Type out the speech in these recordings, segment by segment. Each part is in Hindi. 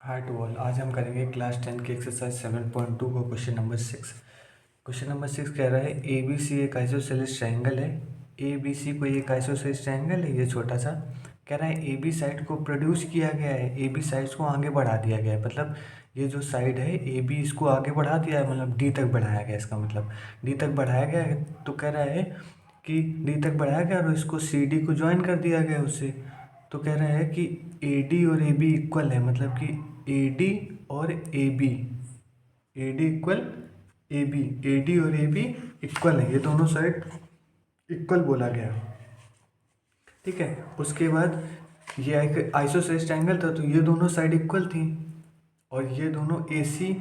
Hi to all. आज हम करेंगे क्लास 10 की एक्सरसाइज 7.2 को क्वेश्चन नंबर 6। क्वेश्चन नंबर 6 कह रहा है ए बी सी एक आइसोसेलेस ट्रायंगल है। ए बी सी कोई एक आइसोसेलेस ट्रायंगल है, ये छोटा सा। कह रहा है ए बी साइड को प्रोड्यूस किया गया है, ए बी साइड्स को आगे बढ़ा दिया गया है। मतलब ये जो साइड है ए बी, इसको आगे बढ़ा दिया है, मतलब डी तक बढ़ाया गया है। इसका मतलब डी तक बढ़ाया गया है। तो कह रहा है कि डी तक बढ़ाया गया और इसको सी डी को ज्वाइन कर दिया गया उससे। तो कह रहा है कि ए डी और ए बी इक्वल है, मतलब कि ए डी और A B, A D equal A B, A D और ए बी इक्वल है, ये दोनों साइड इक्वल बोला गया। ठीक है। उसके बाद ये एक आइसोसेलेस ट्रायंगल था, तो ये दोनों साइड इक्वल थी और ये दोनों ए सी,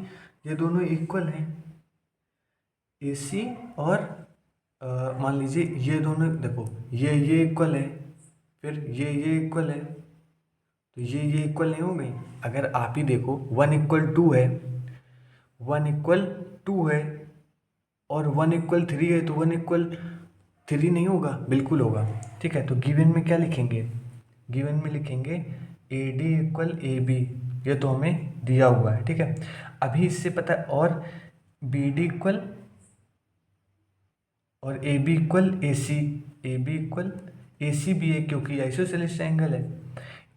ये दोनों इक्वल हैं। ए सी और मान लीजिए ये दोनों, देखो ये इक्वल है, फिर ये इक्वल है, तो ये इक्वल नहीं हो गई। अगर आप ही देखो 1 = 2 है, 1 = 2 है और 1 = 3 है, तो 1 = 3 नहीं होगा, बिल्कुल होगा। ठीक है। तो गिवन में क्या लिखेंगे? गिवन में लिखेंगे A D equal A B, ये तो हमें दिया हुआ है। ठीक है। अभी इससे पता है, और बी डी इक्वल और A B equal A C, A B equal A C भी है क्योंकि आइसोसेलेस ट्रायंगल है।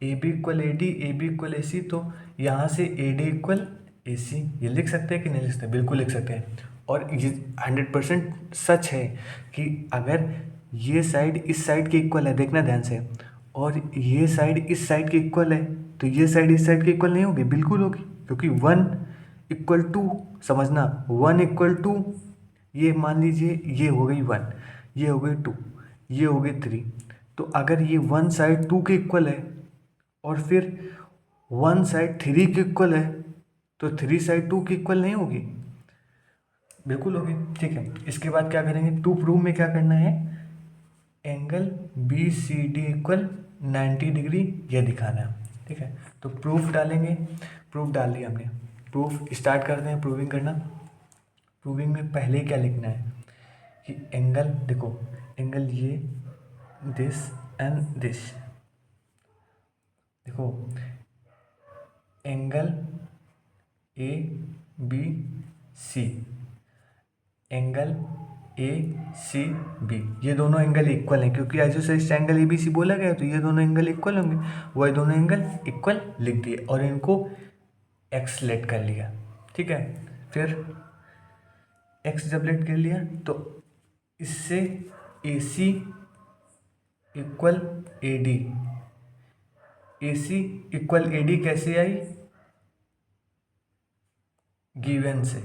A B equal A D, A B equal A C, तो यहाँ से ए डी इक्वल ए सी, ये लिख सकते हैं कि नहीं लिख सकते? बिल्कुल लिख सकते हैं। और ये 100% सच है कि अगर ये साइड इस साइड के इक्वल है, देखना ध्यान से, और ये साइड इस साइड के इक्वल है, तो ये साइड इस साइड के इक्वल नहीं होगी? बिल्कुल होगी, क्योंकि 1 = 2, समझना 1 = 2, ये मान लीजिए ये हो गई 1, ये हो गई 2, ये हो गई 3। तो अगर ये 1 साइड 2 के इक्वल है और फिर 1 साइड 3 के इक्वल है, तो 3 साइड 2 के इक्वल नहीं होगी? बिल्कुल होगी। ठीक है। इसके बाद क्या करेंगे? टू प्रूव में क्या करना है? Angle B C D equal 90 degree, ये दिखाना है। ठीक है। तो प्रूफ डालेंगे, प्रूफ डाल दिया हमने। प्रूफ स्टार्ट करते हैं प्रूविंग करना। प्रूविंग में पहले क्या लिखना है कि एंगल, देखो एंगल ये, दिस एंड दिस, देखो angle A B C, angle A C B, ये दोनों एंगल इक्वल हैं क्योंकि isosceles triangle A B C बोला गया, तो ये दोनों एंगल इक्वल होंगे। वह दोनों एंगल इक्वल लिख दिए और इनको एक्स लेट कर लिया। ठीक है। फिर एक्स जब लेट कर लिया तो इससे A C equal A D, A C equal A D कैसे आई? गिवन से,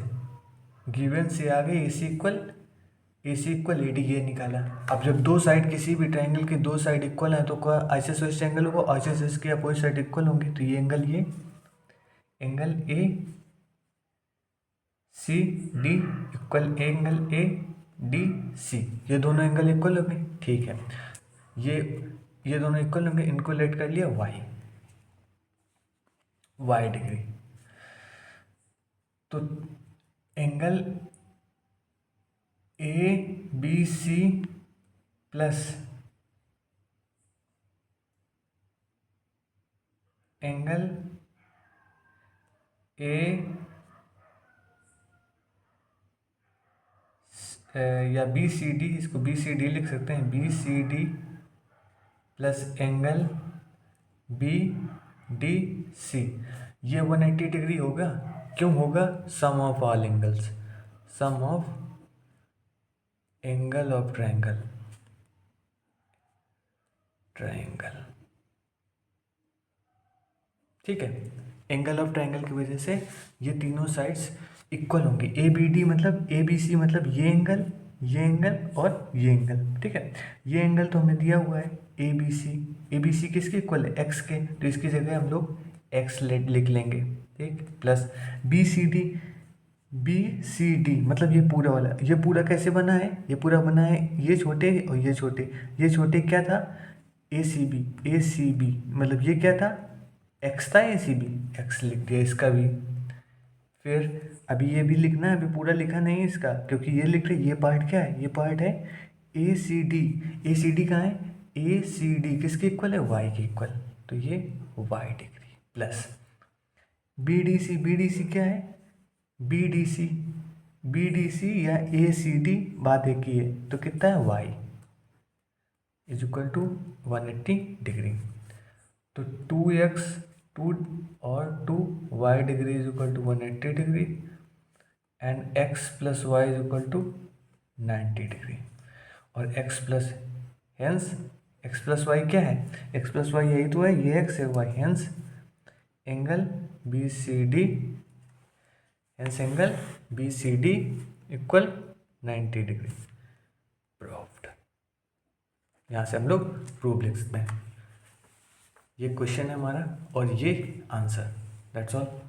गिवन से आ गई ए सी इक्वल ए डी, ये निकाला। अब जब दो साइड किसी भी ट्रायंगल के दो साइड इक्वल हैं, तो क्या आइसोसेलेस ट्रायंगल होगा? आइसोसेलेस के अपोजिट साइड इक्वल होंगे, तो ये angle A C D equal angle A D C, ये दोनों एंगल इक्वल होंगे। ठीक है। ये ये दोनों इक्वल होंगे, इनको लेट कर लिया वाई डिग्री। तो angle A B C plus angle A या बी सी डी, इसको बी सी डी लिख सकते हैं, B C D plus angle B D C, ये 180 डिग्री होगा। क्यों होगा? Sum of all angles, sum of angle of triangle, ठीक है। एंगल ऑफ ट्रायंगल की वजह से ये तीनों साइड्स इक्वल होंगी। ए बी डी मतलब ए बी सी मतलब ये एंगल और ये एंगल। ठीक है। ये एंगल तो हमें दिया हुआ है ए बी सी किसके इक्वल है? एक्स के, तो इसकी जगह हम लोग एक्स लिख लेंगे। ठीक। प्लस बी सी डी मतलब ये पूरा वाला, ये पूरा कैसे बना है? ये पूरा बना है ये छोटे और ये छोटे, ये छोटे क्या था? ए सी बी मतलब ये क्या था? एक्स था, ए सी बी, एक्स लिख दिया इसका भी। फिर अभी ये भी लिखना है, अभी पूरा लिखा नहीं है इसका, क्योंकि ये लिख रहे, ये पार्ट क्या है? ये पार्ट है ए C D. A C D कहाँ है? ए सी डी किसके इक्वल है? वाई के इक्वल, तो ये वाई डिग्री प्लस BDC क्या है? BDC या ACD बात एक ही है, तो कितना है y is equal to 180 degree. तो 2x 2 और 2 y degree is equal to 180 degree and x plus y is equal to 90 degree. और x plus hence x plus y क्या है? x प्लस वाई यही तो है, ये x है y, hence angle BCD, hence angle BCD equal 90 degree. Proved. यहाँ से हम लोग प्रूव लिख सकते हैं। ये क्वेश्चन है हमारा और ये आंसर। That's all.